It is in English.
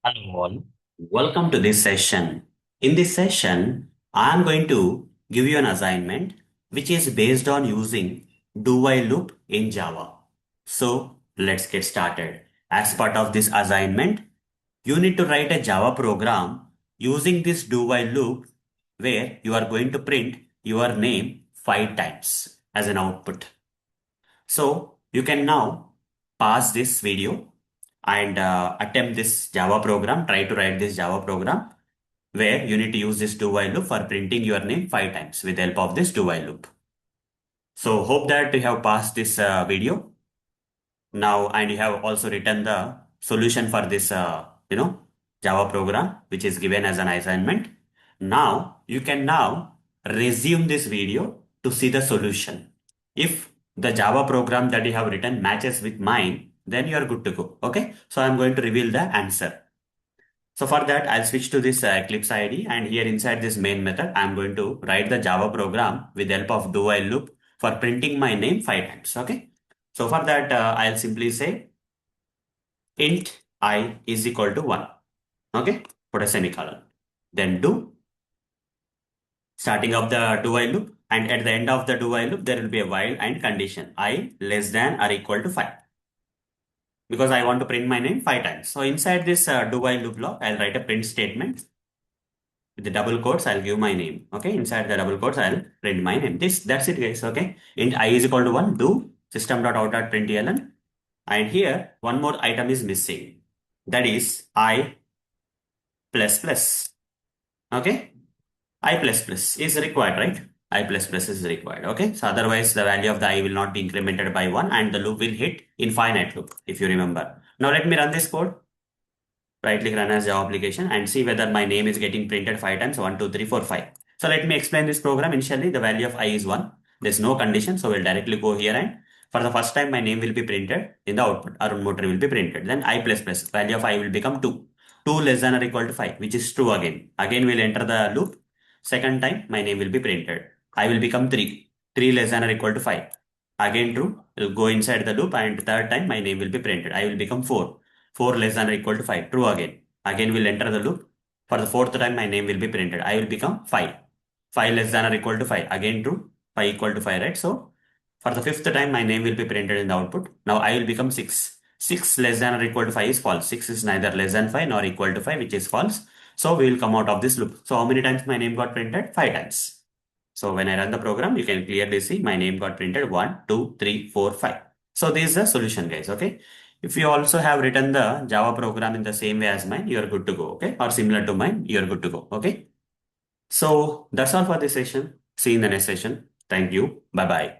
Hello all, welcome to this session. In this session, I am going to give you an assignment which is based on using do while loop in Java. So let's get started. As part of this assignment, you need to write a Java program using this do while loop where you are going to print your name 5 times as an output. So you can now pause this video and attempt this Java program. Try to write this Java program where you need to use this do while loop for printing your name 5 times with the help of this do while loop. So hope that you have passed this video now and you have also written the solution for this Java program which is given as an assignment. Now you can now resume this video to see the solution. If the Java program that you have written matches with mine, then you are good to go. Okay, so I'm going to reveal the answer. So for that, I'll switch to this Eclipse ID, and here inside this main method, I'm going to write the Java program with the help of do while loop for printing my name 5 times. Okay. So for that, I'll simply say int I is equal to 1. Okay. Put a semicolon. Then do starting of the do while loop, and at the end of the do while loop, there will be a while and condition I less than or equal to 5. Because I want to print my name 5 times. So inside this do while loop block, I'll write a print statement. With the double quotes, I'll give my name. Okay, inside the double quotes, I'll print my name. That's it, guys. Okay, int I is equal to 1, do system.out.println. And here, one more item is missing. That is I plus plus. Okay, I plus plus is required, right? I plus plus is required. Okay, so otherwise, the value of the I will not be incremented by 1 and the loop will hit infinite loop, if you remember. Now, let me run this code. Right click run as Java application and see whether my name is getting printed 5 times 1 2 3 4 5. So let me explain this program. Initially the value of I is 1. There's no condition, so we'll directly go here, and for the first time my name will be printed in the output. Arun motor will be printed. Then I plus plus value of I will become 2. 2 less than or equal to 5, which is true again. Again we'll enter the loop. Second time my name will be printed. I will become 3. 3 less than or equal to 5. Again true. We'll go inside the loop, and third time my name will be printed. I will become 4. 4 less than or equal to 5. True again. Again we'll enter the loop. For the fourth time my name will be printed. I will become 5. 5 less than or equal to 5. Again true. 5 equal to 5, right? So for the fifth time my name will be printed in the output. Now I will become 6. 6 less than or equal to 5 is false. 6 is neither less than 5 nor equal to 5, which is false. So we will come out of this loop. So how many times my name got printed? 5 times. So when I run the program, you can clearly see my name got printed 1, 2, 3, 4, 5. So this is the solution, guys. Okay. If you also have written the Java program in the same way as mine, you are good to go. Okay. Or similar to mine, you are good to go. Okay. So that's all for this session. See you in the next session. Thank you. Bye bye.